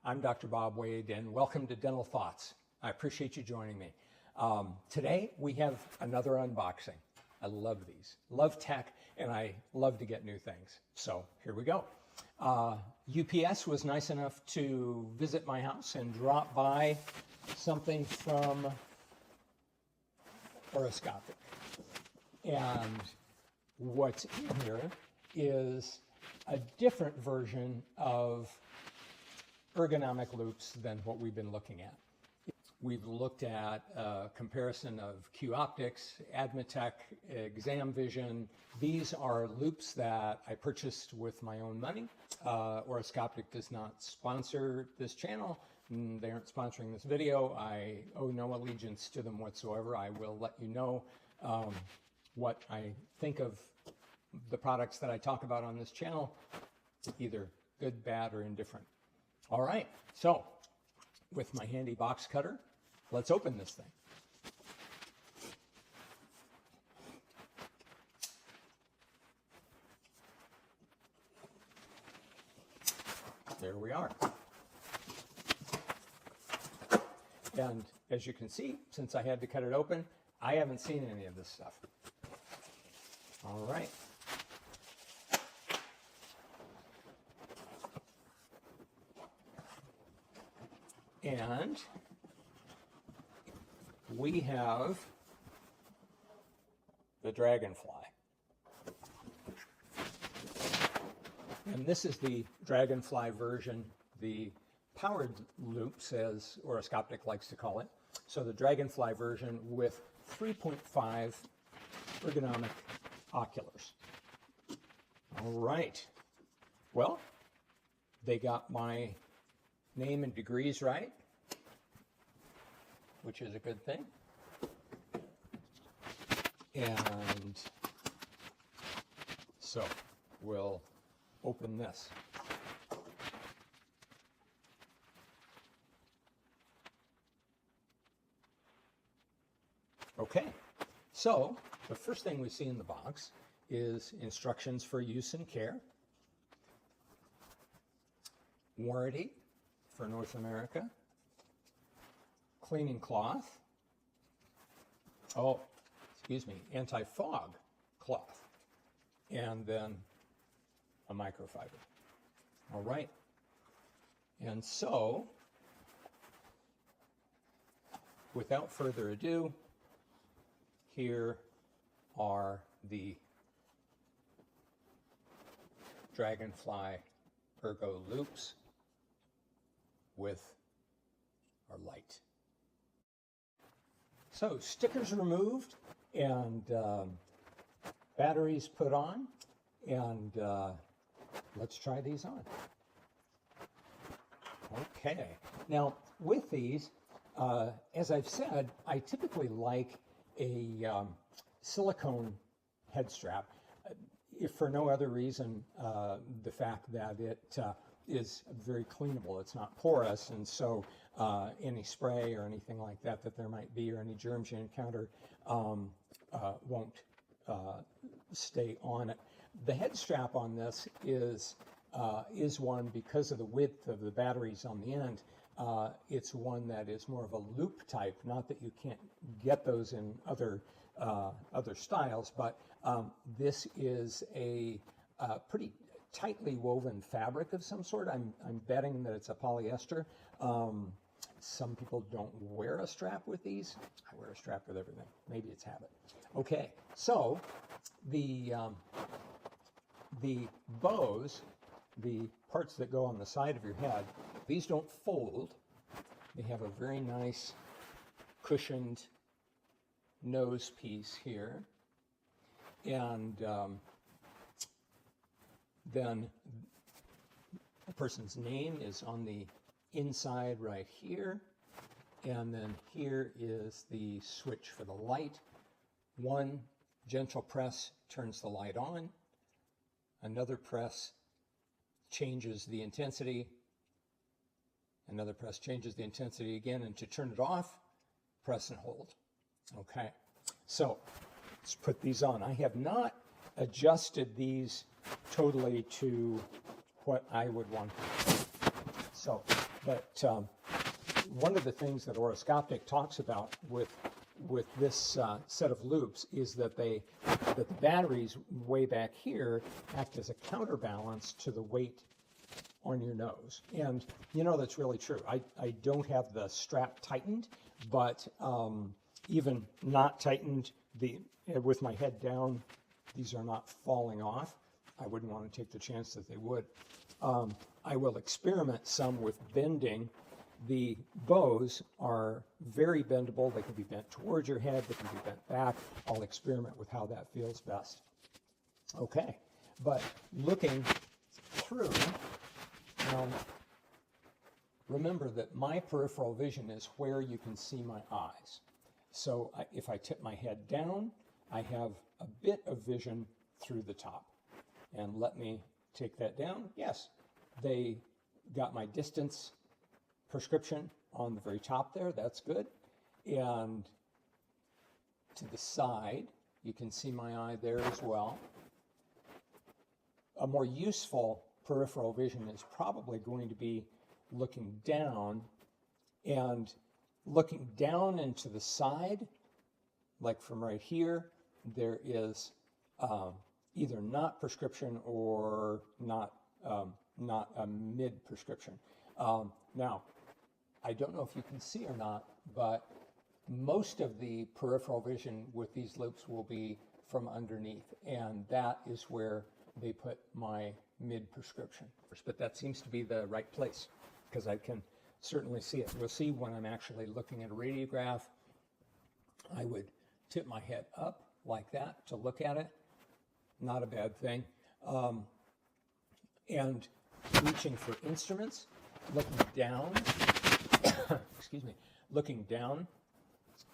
I'm Dr. Bob Wade, and welcome to Dental Thoughts. I appreciate you joining me. Today, we have another unboxing. I love these, love tech, and I love to get new things. So here we go. UPS was nice enough to visit my house and drop by something from Orascoptic. And what's in here is a different version of ergonomic loupes than what we've been looking at. We've looked at a comparison of Q-Optics, Admatec, Exam Vision. These are loupes that I purchased with my own money. Orascoptic does not sponsor this channel. They aren't sponsoring this video. I owe no allegiance to them whatsoever. I will let you know what I think of the products that I talk about on this channel, either good, bad, or indifferent. All right, so with my handy box cutter, let's open this thing. There we are. And as you can see, since I had to cut it open, I haven't seen any of this stuff. All right. And we have the Dragonfly. And this is the Dragonfly version, the powered loupes, as Orascoptic likes to call it. So the Dragonfly version with 3.5 ergonomic oculars. All right. Well, they got my name and degrees right, which is a good thing. And so we'll open this. Okay, so the first thing we see in the box is instructions for use and care, warranty for North America, cleaning cloth, anti-fog cloth, and then a microfiber. All right, and so without further ado, here are the Dragonfly Ergo loupes with our light. So stickers removed and batteries put on, and let's try these on. Okay, now with these, as I've said, I typically like a silicone head strap, if for no other reason, the fact that it is very cleanable. It's not porous, and so any spray or anything like that that there might be, or any germs you encounter, won't stay on it. The head strap on this is one, because of the width of the batteries on the end, it's one that is more of a loop type. Not that you can't get those in other styles, but this is a pretty tightly woven fabric of some sort. I'm betting that it's a polyester. Some people don't wear a strap with these. I wear a strap with everything. Maybe it's habit. Okay, so the bows, the parts that go on the side of your head, these don't fold. They have a very nice cushioned nose piece here. And then a person's name is on the inside right here. And then here is the switch for the light. One gentle press turns the light on. Another press changes the intensity. Another press changes the intensity again, and to turn it off, press and hold. Okay, so let's put these on. I have not adjusted these totally to what I would want. So But one of the things that Orascoptic talks about with this set of loupes is that the batteries way back here act as a counterbalance to the weight on your nose. And you know, that's really true. I don't have the strap tightened, but even not tightened, with my head down, these are not falling off. I wouldn't want to take the chance that they would. I will experiment some with bending. The bows are very bendable. They can be bent towards your head. They can be bent back. I'll experiment with how that feels best. Okay, but looking through, remember that my peripheral vision is where you can see my eyes. So if I tip my head down, I have a bit of vision through the top. And let me take that down. Yes, they got my distance prescription on the very top there. That's good. And to the side, you can see my eye there as well. A more useful peripheral vision is probably going to be looking down, and looking down and to the side, like from right here, there is either not prescription or not a mid prescription. Now, I don't know if you can see or not, but most of the peripheral vision with these loupes will be from underneath, and that is where they put my mid prescription. But that seems to be the right place because I can certainly see it. We'll see when I'm actually looking at a radiograph. I would tip my head up like that to look at it. Not a bad thing. And reaching for instruments, looking down, excuse me, looking down,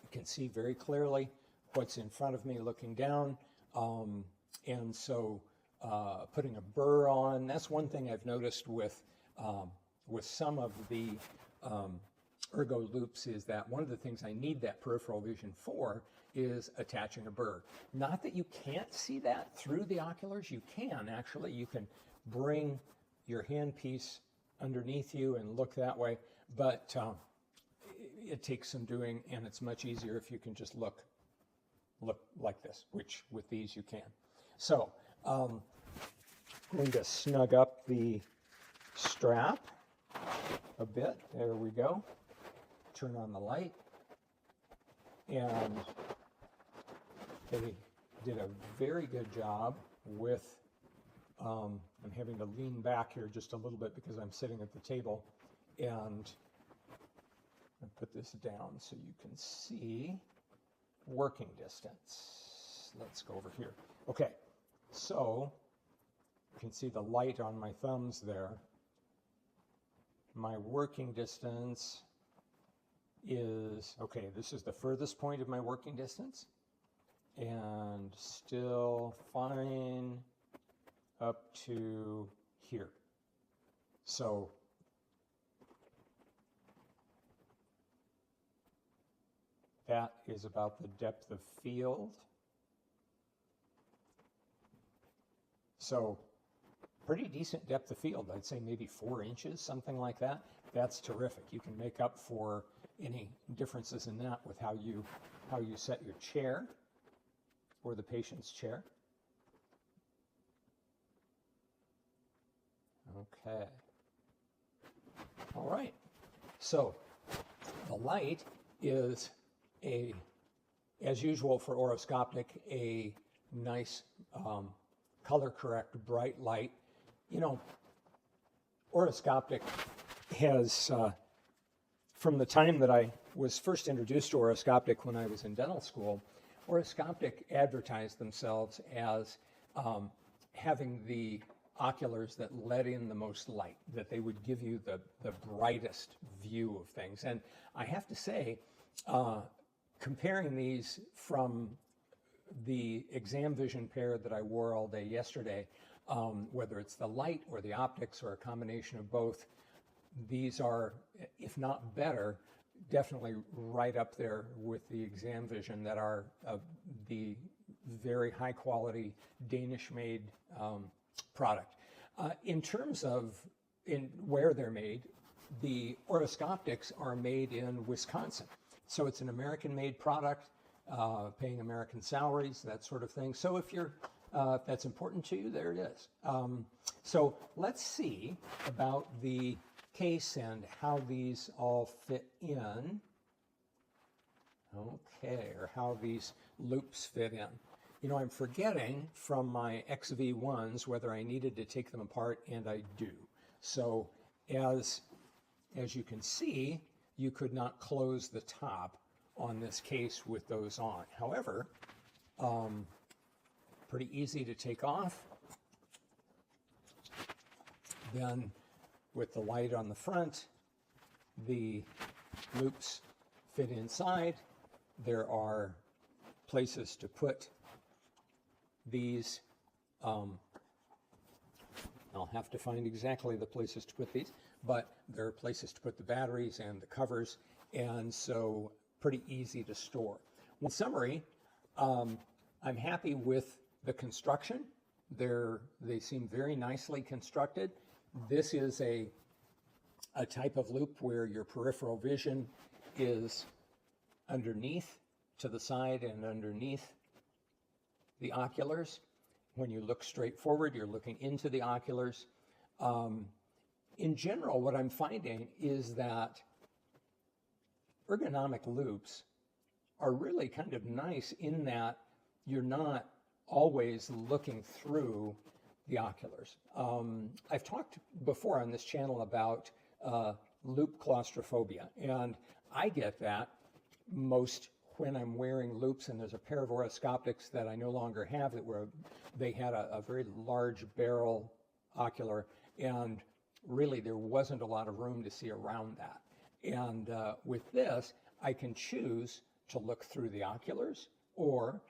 you can see very clearly what's in front of me looking down. And so putting a burr on, that's one thing I've noticed with some of the Ergo loupes, is that one of the things I need that peripheral vision for is attaching a burr. Not that you can't see that through the oculars, you can actually. You can bring your handpiece underneath you and look that way, but it takes some doing, and it's much easier if you can just look like this, which with these you can. So I'm going to snug up the strap a bit. There we go. Turn on the light, and they did a very good job with, I'm having to lean back here just a little bit because I'm sitting at the table, and I put this down so you can see working distance. Let's go over here. Okay, so you can see the light on my thumbs there. My working distance is, okay, this is the furthest point of my working distance, and still fine up to here. So that is about the depth of field. So pretty decent depth of field. I'd say maybe 4 inches, something like that. That's terrific. You can make up for any differences in that with how you set your chair or the patient's chair. Okay. All right. So the light is as usual for Orascoptic, a nice color correct bright light. You know, Orascoptic has, from the time that I was first introduced to Orascoptic when I was in dental school, Orascoptic advertised themselves as having the oculars that let in the most light, that they would give you the brightest view of things. And I have to say, comparing these from the exam vision pair that I wore all day yesterday, whether it's the light or the optics or a combination of both, these are, if not better, definitely right up there with the exam vision that are the very high quality Danish made product. In terms of where they're made, the Orascoptics are made in Wisconsin. So it's an American-made product, paying American salaries, that sort of thing. So if that's important to you, there it is. So let's see about the case and how these all fit in. Okay, or how these Loupes fit in. You know, I'm forgetting from my XV1s whether I needed to take them apart, and I do. So as you can see, you could not close the top on this case with those on. However, pretty easy to take off. Then with the light on the front, the Loupes fit inside. There are places to put these. I'll have to find exactly the places to put these, but there are places to put the batteries and the covers, and so pretty easy to store. In summary, I'm happy with the construction. They seem very nicely constructed. This is a type of loupe where your peripheral vision is underneath, to the side and underneath the oculars. When you look straight forward, you're looking into the oculars. In general, what I'm finding is that ergonomic loupes are really kind of nice in that you're not always looking through the oculars. I've talked before on this channel about loupe claustrophobia, and I get that most when I'm wearing loupes, and there's a pair of Orascoptics that I no longer have they had a very large barrel ocular, and really there wasn't a lot of room to see around that. And with this, I can choose to look through the oculars or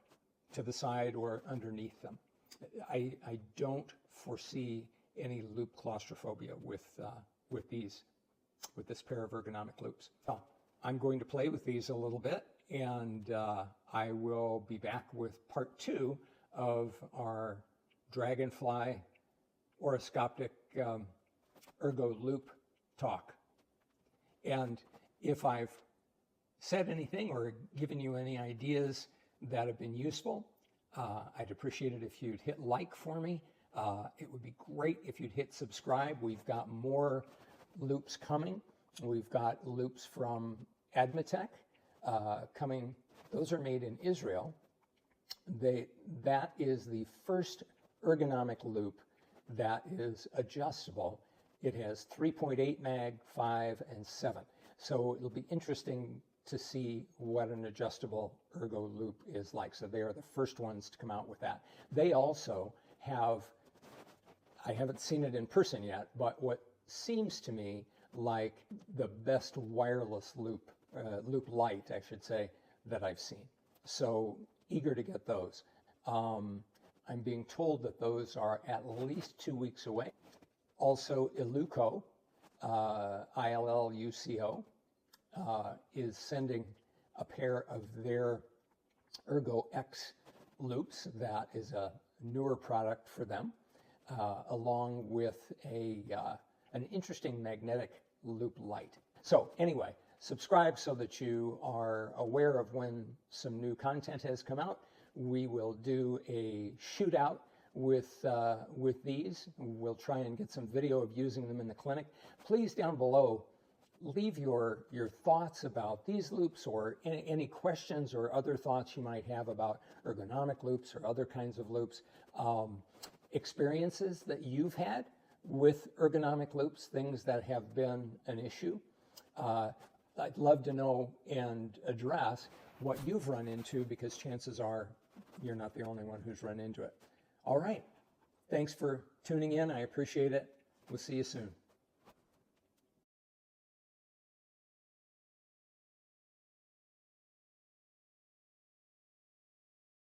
to the side or underneath them. I don't foresee any loupe claustrophobia with this pair of ergonomic loupes. So I'm going to play with these a little bit, and I will be back with part 2 of our Dragonfly Orascoptic Ergo Loupe talk. And if I've said anything or given you any ideas that have been useful, I'd appreciate it if you'd hit like for me. It would be great if you'd hit subscribe. We've got more loupes coming. We've got loupes from Admatec coming. Those are made in Israel. That is the first ergonomic loupe that is adjustable. It has 3.8 mag, 5, and 7. So it'll be interesting to see what an adjustable ergo loupe is like. So they are the first ones to come out with that. They also have, I haven't seen it in person yet, but what seems to me like the best wireless loupe light, I should say, that I've seen. So eager to get those. I'm being told that those are at least 2 weeks away. Also, Illuco, ILLUCO, is sending a pair of their Ergo X loupes. That is a newer product for them, along with an interesting magnetic loupe light. So anyway, subscribe so that you are aware of when some new content has come out. We will do a shootout with these. We'll try and get some video of using them in the clinic. Please, down below, leave your thoughts about these loupes, or any questions or other thoughts you might have about ergonomic loupes or other kinds of loupes, experiences that you've had with ergonomic loupes, things that have been an issue. I'd love to know and address what you've run into, because chances are you're not the only one who's run into it. All right. Thanks for tuning in. I appreciate it. We'll see you soon.